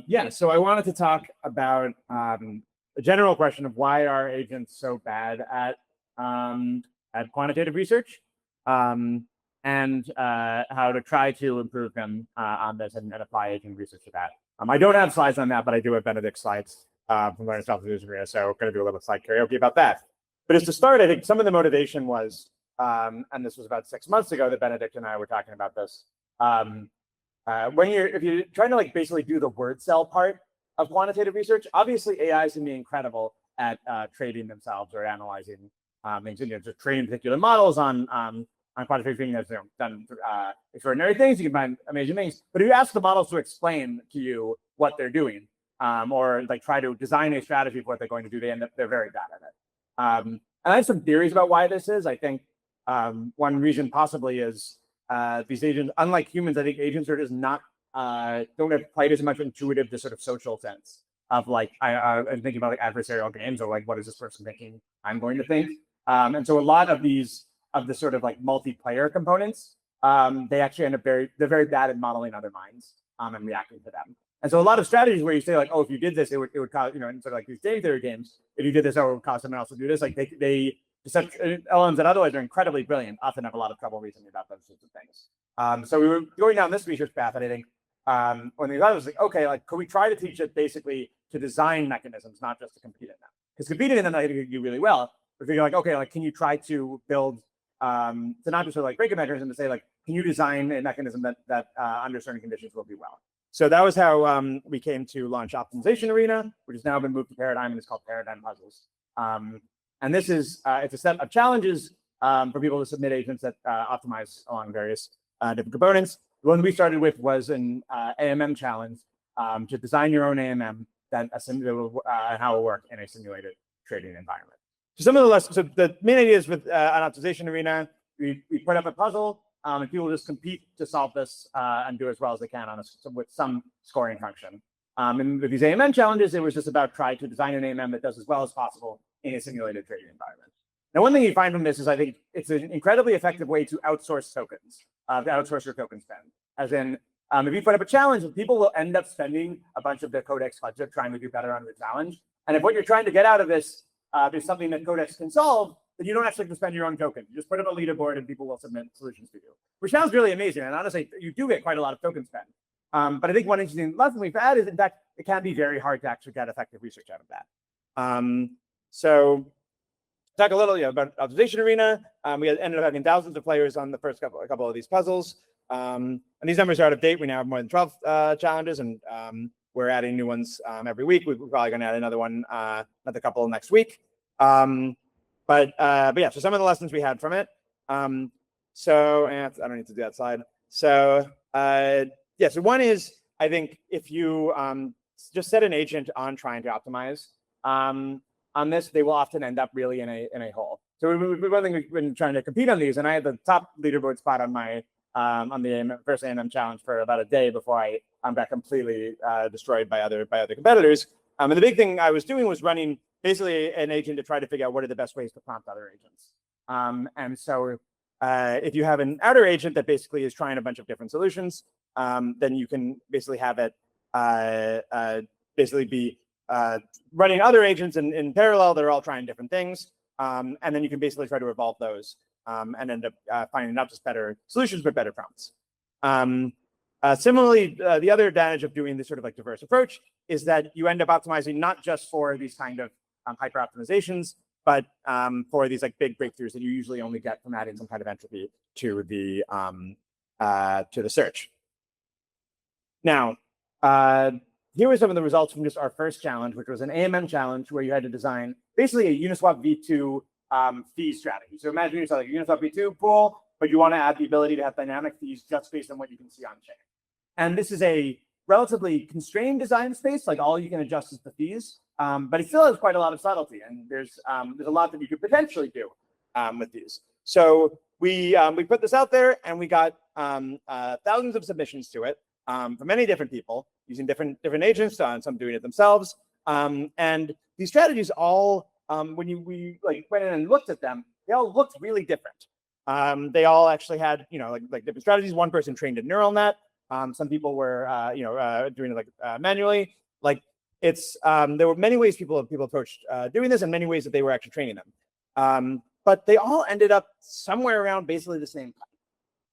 Yeah, so I wanted to talk about the general question of why are agents so bad at quantitative research, and how to try to improve them on this and apply agent research to that. I don't have slides on that, but I do have Benedict's slides from Learning Self-Solution Arena, so I'm going to do a little slide karaoke about that. But as to start, I think some of the motivation was, and this was about 6 months ago that Benedict and I were talking about this. If you're trying to basically do the word cell part of quantitative research, obviously AIs can be incredible at trading themselves or analyzing things, and just training particular models on quantitative trading that's done extraordinary things. You can find amazing things, but if you ask the models to explain to you what they're doing, or try to design a strategy for what they're going to do, they're very bad at it. And I have some theories about why this is. I think one reason possibly is these agents, unlike humans, I think agents are just not don't have quite as much intuitive, this sort of social sense of I'm thinking about adversarial games, or what is this person thinking I'm going to think. And so a lot of the sort of multiplayer components, they actually end up they're very bad at modeling other minds and reacting to them. And so a lot of strategies where you say oh, if you did this, it would cause, in sort of these game theory games, if you did this, it would cause someone else to do this. Such LLMs that otherwise are incredibly brilliant often have a lot of trouble reasoning about those sorts of things. So we were going down this research path, and I think when we thought it was okay, could we try to teach it basically to design mechanisms, not just to compete in them? Because competing in them, I think you do really well. But if you're okay, can you try to build to not just sort of break a mechanism, to say can you design a mechanism that under certain conditions will do well? So that was how we came to launch Optimization Arena, which has now been moved to Paradigm, and it's called Paradigm Puzzles. And this is it's a set of challenges for people to submit agents that optimize along various different components. The one we started with was an AMM challenge to design your own AMM that how it will work in a simulated trading environment. So some of the lessons, so the main idea is with an Optimization Arena, we put up a puzzle, and people just compete to solve this and do as well as they can with some scoring function. And with these AMM challenges, it was just about trying to design an AMM that does as well as possible in a simulated trading environment. Now, one thing you find from this is I think it's an incredibly effective way to outsource tokens, to outsource your token spend. As in, if you put up a challenge, people will end up spending a bunch of their Codex budget trying to do better on the challenge. And if what you're trying to get out of this is something that Codex can solve, then you don't actually have to spend your own token. You just put up a leaderboard and people will submit solutions to you, which sounds really amazing. And honestly, you do get quite a lot of token spend. But I think one interesting lesson we've had is, in fact, it can be very hard to actually get effective research out of that. So talk a little about Optimization Arena. We ended up having thousands of players on the first couple of these puzzles. And these numbers are out of date. We now have more than 12 challenges, and we're adding new ones every week. We're probably going to add another couple next week. But yeah, so some of the lessons we had from it. So I don't need to do that slide. So yeah, so one is, I think if you just set an agent on trying to optimize on this, they will often end up really in a hole. So one thing we've been trying to compete on these, and I had the top leaderboard spot on my on the first AMM challenge for about a day before I got completely destroyed by other competitors. And the big thing I was doing was running basically an agent to try to figure out what are the best ways to prompt other agents. And so if you have an outer agent that basically is trying a bunch of different solutions, then you can basically have it basically be running other agents in parallel. They're all trying different things. And then you can basically try to evolve those and end up finding not just better solutions, but better prompts. Similarly, the other advantage of doing this sort of diverse approach is that you end up optimizing not just for these kind of hyper optimizations, but for these big breakthroughs that you usually only get from adding some kind of entropy to the search. Now, here are some of the results from just our first challenge, which was an AMM challenge where you had to design basically a Uniswap v2 fee strategy. So imagine yourself like a Uniswap v2 pool, but you want to add the ability to have dynamic fees just based on what you can see on chain. And this is a relatively constrained design space, all you can adjust is the fees, but it still has quite a lot of subtlety, and there's a lot that you could potentially do with these. So we put this out there, and we got thousands of submissions to it from many different people using different agents, some doing it themselves. And these strategies all, when we went in and looked at them, they all looked really different. They all actually had different strategies. One person trained a neural net. Some people were, doing it like manually. Like it's there were many ways people approached doing this, and many ways that they were actually training them. But they all ended up somewhere around basically the same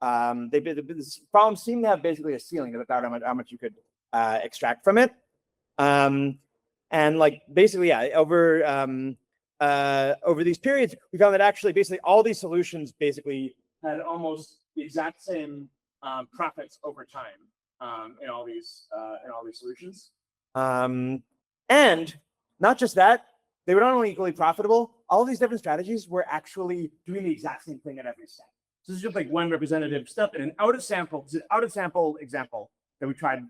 time. This problem seemed to have basically a ceiling about how much you could extract from it. And like basically, yeah, over these periods, we found that actually basically all these solutions basically had almost the exact same profits over time in all these solutions. And not just that, they were not only equally profitable, all of these different strategies were actually doing the exact same thing at every step. So this is just like one representative step in an out of sample example that we tried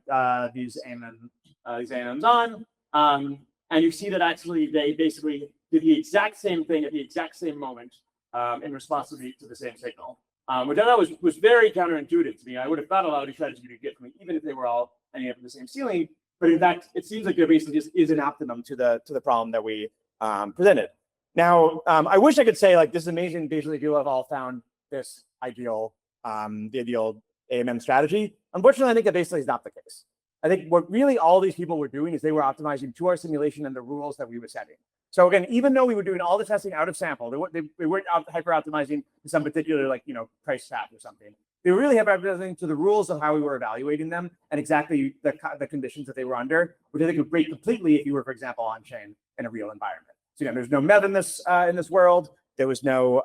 these AMMs on. And you see that actually they basically did the exact same thing at the exact same moment in response to the same signal, which I thought was very counterintuitive to me. I would have thought a lot of these strategies would get from me, even if they were all ending up in the same ceiling. But in fact, it seems like there basically just is an optimum to the problem that we presented. Now, I wish I could say like this is amazing. Basically, people have all found this ideal, the ideal AMM strategy. Unfortunately, I think that basically is not the case. I think what really all these people were doing is they were optimizing to our simulation and the rules that we were setting. So again, even though we were doing all the testing out of sample, they weren't hyper optimizing to some particular like price trap or something. They were really hyper optimizing to the rules of how we were evaluating them and exactly the conditions that they were under, which I think would break completely if you were, for example, on chain in a real environment. So again, there's no MEV in this world. There was no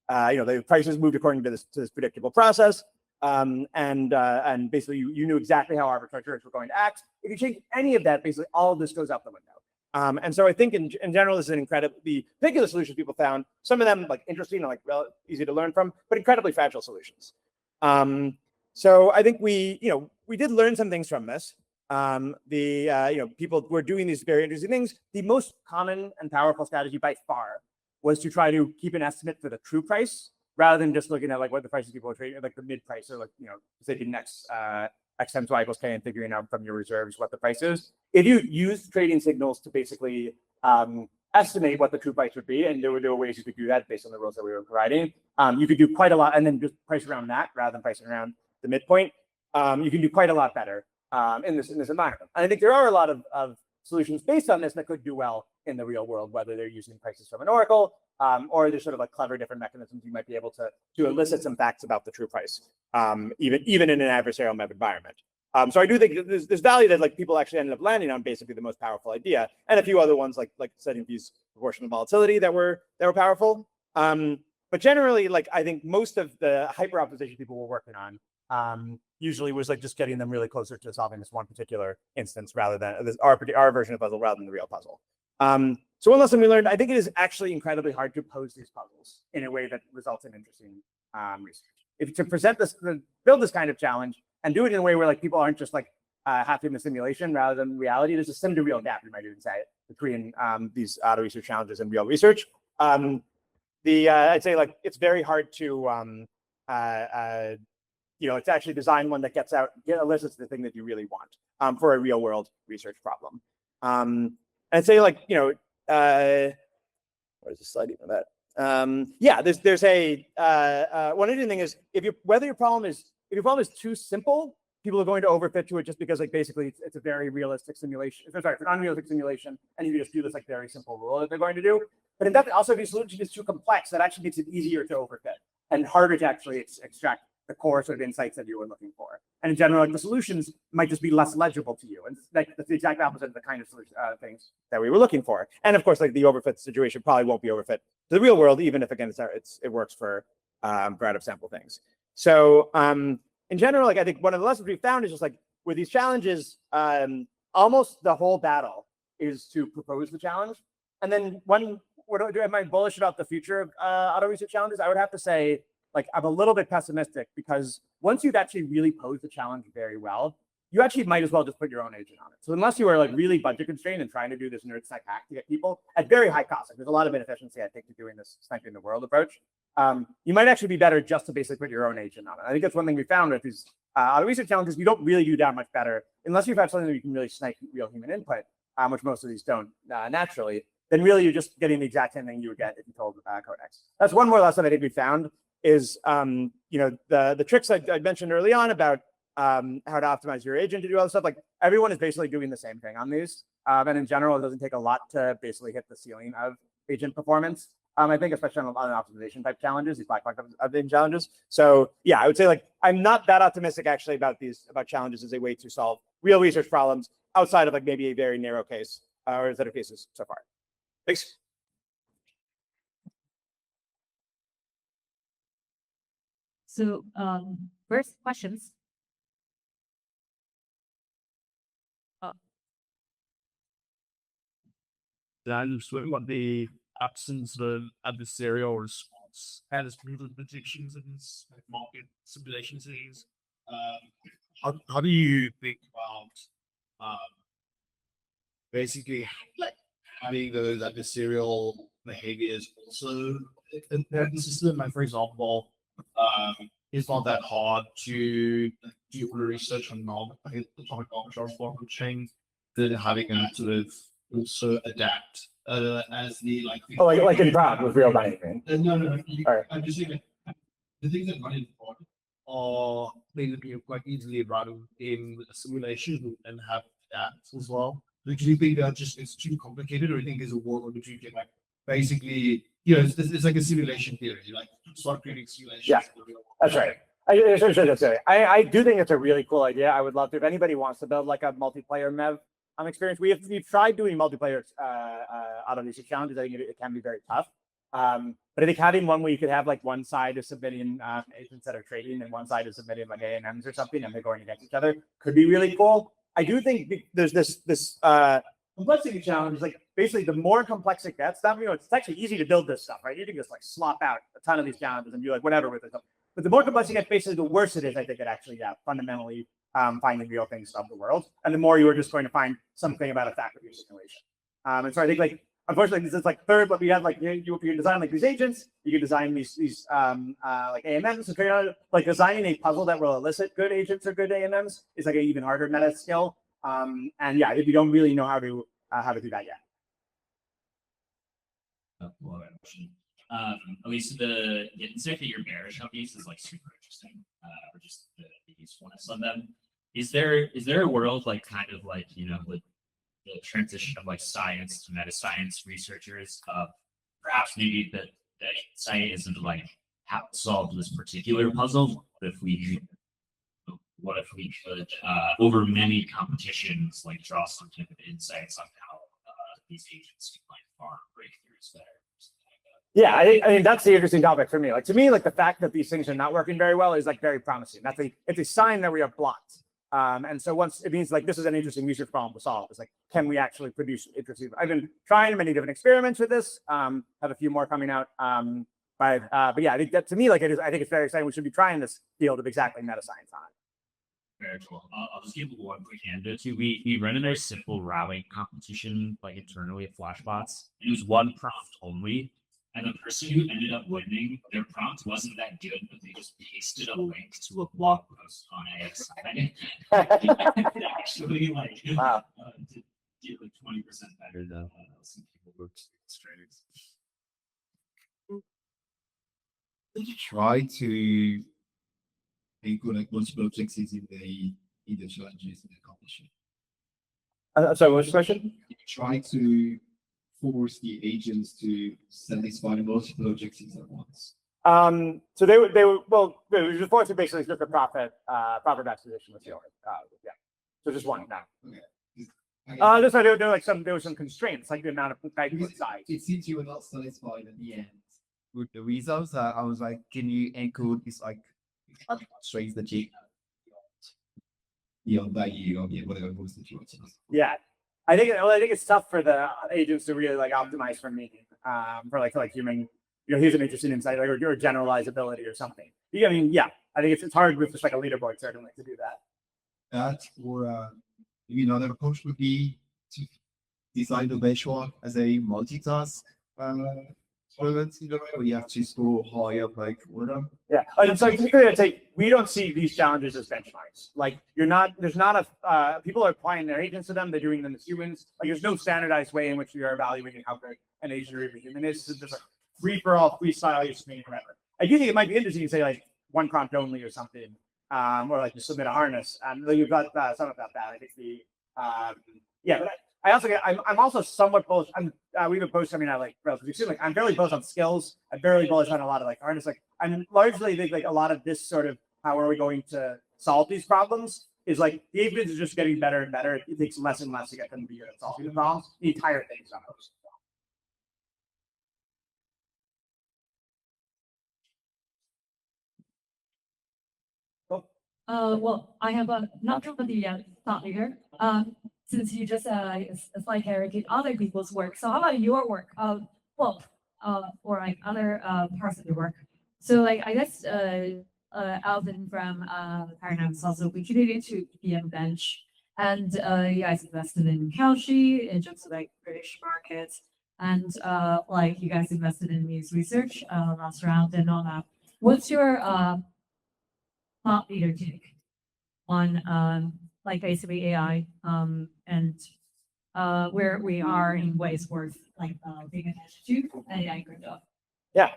the prices moved according to this predictable process. And basically you knew exactly how arbitrageurs were going to act. If you change any of that, basically all of this goes out the window. And so I think in general, this is an incredibly particular solutions people found. Some of them like interesting and like easy to learn from, but incredibly fragile solutions. So I think we did learn some things from this. People were doing these very interesting things. The most common and powerful strategy by far was to try to keep an estimate for the true price, rather than just looking at like what the prices people are trading, like the mid price, or like say the next x times y equals k and figuring out from your reserves what the price is. If you use trading signals to basically estimate what the true price would be, and there were ways you could do that based on the rules that we were providing, you could do quite a lot, and then just price around that rather than pricing around the midpoint. You can do quite a lot better in this environment. And I think there are a lot of solutions based on this that could do well in the real world, whether they're using prices from an oracle, or there's sort of like clever different mechanisms you might be able to elicit some facts about the true price, even in an adversarial MEV environment. So I do think there's value that like people actually ended up landing on basically the most powerful idea, and a few other ones like setting these proportional volatility that were powerful. But generally, like I think most of the hyper optimization people were working on usually was like just getting them really closer to solving this one particular instance rather than our version of puzzle rather than the real puzzle. So one lesson we learned, I think it is actually incredibly hard to pose these puzzles in a way that results in interesting research. If to build this kind of challenge and do it in a way where like people aren't just like happy in the simulation rather than reality, there's a sim to real gap, you might even say, between these auto research challenges and real research. I'd say like it's very hard to it's actually design one that elicits the thing that you really want for a real world research problem. I'd say like, where's the slide even that? Yeah, there's a one interesting thing is whether your problem is too simple, people are going to overfit to it just because like basically it's a very realistic simulation. Sorry, it's an unrealistic simulation, and you just do this like very simple rule that they're going to do. But in fact, also if your solution is too complex, that actually makes it easier to overfit and harder to actually extract the core sort of insights that you were looking for. And in general, like the solutions might just be less legible to you. And like that's the exact opposite of the kind of solution, things that we were looking for. And of course, like the overfit situation probably won't be overfit to the real world, even if again it works for out of sample things. So in general, like I think one of the lessons we found is just like with these challenges, almost the whole battle is to propose the challenge. And then am I bullish about the future of auto research challenges? I would have to say, like I'm a little bit pessimistic because once you've actually really posed the challenge very well, you actually might as well just put your own agent on it. So unless you are like really budget constrained and trying to do this nerd stack hack to get people at very high cost, like there's a lot of inefficiency I think to doing this sniping the world approach. You might actually be better just to basically put your own agent on it. I think that's one thing we found with these auto research challenges. You don't really do that much better unless you've had something that you can really snipe real human input, which most of these don't naturally. Then really you're just getting the exact same thing you would get if you told Codex. That's one more lesson I think we found is the tricks I mentioned early on about how to optimize your agent to do all this stuff. Like everyone is basically doing the same thing on these. And in general, it doesn't take a lot to basically hit the ceiling of agent performance. I think especially on optimization type challenges, these black box optimization challenges. So yeah, I would say like I'm not that optimistic actually about challenges as a way to solve real research problems outside of like maybe a very narrow case or set of cases so far. Thanks. So first questions. Then swimming about the absence of adversarial response and the predictions and market simulation things. How do you think about basically having those adversarial behaviors also in the system? Like for example, it's not that hard to do research on atomic arbitrage blockchain than having a sort of also adapt as the like in Prague with real time. No. Right. I'm just saying the things that run in Prague are things that you quite easily run in a simulation and have that as well. Do you think that just it's too complicated, or do you think there's a world which you can like basically, it's like a simulation theory, like start creating simulations? Yeah, that's right. I do think it's a really cool idea. I would love to, if anybody wants to build like a multiplayer MEV experience. We've tried doing multiplayer auto research challenges. I think it can be very tough. But I think having one where you could have like one side is submitting agents that are trading and one side is submitting like AMMs or something, and they're going against each other could be really cool. I do think there's this complexity challenge. Like basically, the more complex it gets, it's actually easy to build this stuff, right? You can just like slop out a ton of these challenges and do like whatever with it. But the more complex it gets, basically, the worse it is. I think it actually, fundamentally finding real things of the world, and the more you are just going to find something about a fact of your simulation. And so I think like unfortunately this is like third, but we have like you can design like these agents, you can design these like AMMs. So like designing a puzzle that will elicit good agents or good AMMs is like an even harder meta skill. And yeah, if you don't really know how to do that yet. Okay, so the insight that you're bearish on these is like super interesting, or just the usefulness of them. Is there a world like kind of like with the transition of like science to meta science researchers, perhaps maybe that insight isn't like how to solve this particular puzzle, but what if we could over many competitions like draw some type of insights on how these agents can like farm breakthroughs better. Yeah, I mean that's the interesting topic for me. Like to me, like the fact that these things are not working very well is like very promising. It's a sign that we are blocked. And so once it means like this is an interesting research problem to solve. It's like, can we actually produce interesting? I've been trying many different experiments with this. Have a few more coming out. But yeah, I think that to me, like it is. I think it's very exciting. We should be trying this field of exactly meta science on it. Very cool. I'll just give one quick anecdote too. We ran a very simple routing competition like internally at Flashbots. It was one prompt only. And the person who ended up winning, their prompt wasn't that good, but they just pasted a link to a blog post on AXI. Actually, like, wow. Did like 20% better than some people who traders. Did you try to like multiple objectives in the challenges in the competition? Sorry, what was your question? Did you try to force the agents to satisfy multiple objectives at once? So they were well, it was forced to basically just a profit acquisition with the owner. Yeah. So just one now. Okay. This there were some constraints, like the amount of type size. It seems you were not satisfied at the end with the results. I was like, can you encode this like straight the G beyond value or whatever was the choice? Yeah. I think it's tough for the agents to really like optimize for me, for like human, here's an interesting insight, like or generalizability or something. I mean, yeah, I think it's hard with just like a leaderboard certainly to do that. That or maybe another approach would be to design the benchmark as a multitask where you have to score high up like order. Yeah, and so particularly I'd say we don't see these challenges as benchmarks. Like there's not a people are applying their agents to them. They're doing them as humans. Like there's no standardized way in which we are evaluating how good an agent or even human is. It's just a free for all, freestyle, you're spinning forever. I do think it might be interesting to say like one prompt only or something. or like you submit a harness. You've got some about that. I think yeah, but I also I'm also somewhat bullish. We've been posting. I mean, I like relatively soon. Like I'm fairly bullish on skills. I'm fairly bullish on a lot of like harness. Like I'm largely think like a lot of this sort of how are we going to solve these problems is like the agents are just getting better and better. It takes less and less to get them to be good at solving the problems. The entire thing is not hosted. Well, I have a not really thought leader. Since you just it's like inherited other people's work. So how about your work? Well, or like other parts of your work. So like I guess Alvin from Paradigms also contributed to PM Bench, and you guys invested in Kalshi in terms of like British markets, and like you guys invested in Muse Research last round and all that. What's your thought leader take on like basically AI and where we are in ways worth like paying attention to and AI crypto? Yeah.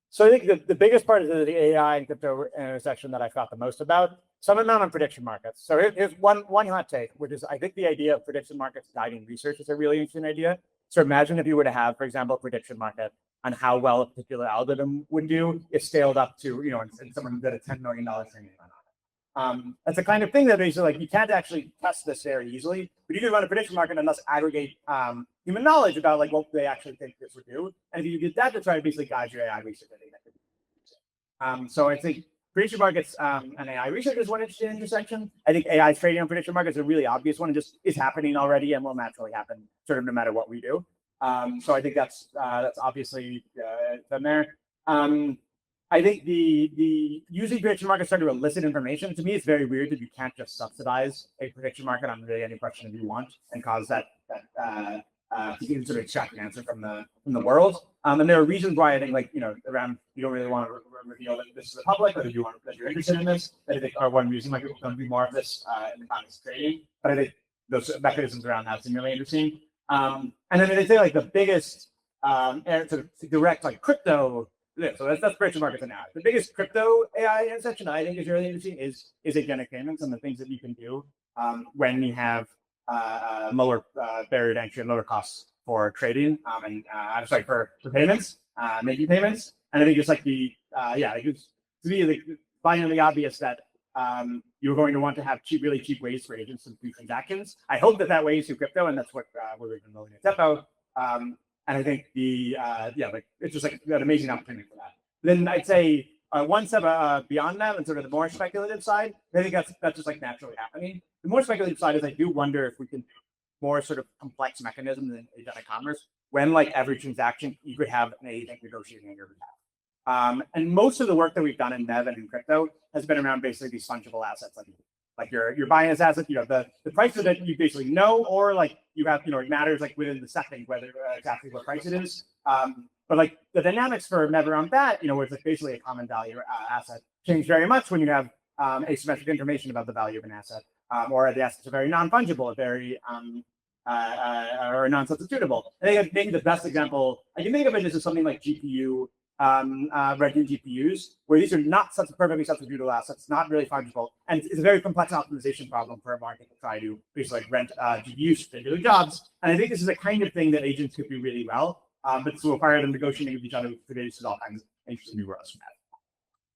So I think the biggest part of the AI and crypto intersection that I've thought the most about, some amount on prediction markets. So here's one hot take, which is I think the idea of prediction markets guiding research is a really interesting idea. So imagine if you were to have, for example, a prediction market on how well a particular algorithm would do if scaled up to, and someone did a $10 million training run on it. That's the kind of thing that basically like you can't actually test this very easily, but you can run a prediction market and thus aggregate human knowledge about like what they actually think this would do. And if you get that to try to basically guide your AI research, I think that could be so I think prediction markets and AI research is one interesting intersection. I think AI trading on prediction markets is a really obvious one and just is happening already and will naturally happen sort of no matter what we do. So I think that's obviously been there. I think the using prediction markets start to elicit information. To me, it's very weird that you can't just subsidize a prediction market on really any question that you want and cause that you can sort of extract an answer from the world. And there are reasons why I think around you don't really want to reveal this to the public, but if you want that you're interested in this, that I think are one reason why people can do more of this in the context of trading. But I think those mechanisms around that seem really interesting. And then they say like the biggest sort of direct like crypto. So that's prediction markets now. The biggest crypto AI intersection I think is really interesting is agentic payments and the things that you can do when you have lower barrier to entry and lower costs for trading and I'm sorry for payments, making payments. And I think it's like it's to me like finally obvious that you're going to want to have really cheap ways for agents to do transactions. I hope that way is through crypto, and that's what we're even building at Depo. And I think it's just like an amazing opportunity for that. Then I'd say one step beyond that, and sort of the more speculative side, I think that's just like naturally happening. The more speculative side is I do wonder if we can more sort of complex mechanisms in agentic commerce when like every transaction you could have an agent negotiating on your behalf. And most of the work that we've done in MEV and in crypto has been around basically these fungible assets, like you're buying this asset, the price of it you basically know, or like you have, it matters like within the second whether exactly what price it is. But like the dynamics for MEV around that, where it's like basically a common value asset, change very much when you have asymmetric information about the value of an asset, or the assets are very non-fungible, very or non-substitutable. I think the best example I can think of it is something like GPU. Renting GPUs, where these are not such perfectly substitutable assets, not really fungible, and it's a very complex optimization problem for a market to try to basically like rent GPUs for particular jobs. And I think this is the kind of thing that agents could do really well, but this will require them negotiating with each other, produces all kinds of interesting new worlds from that.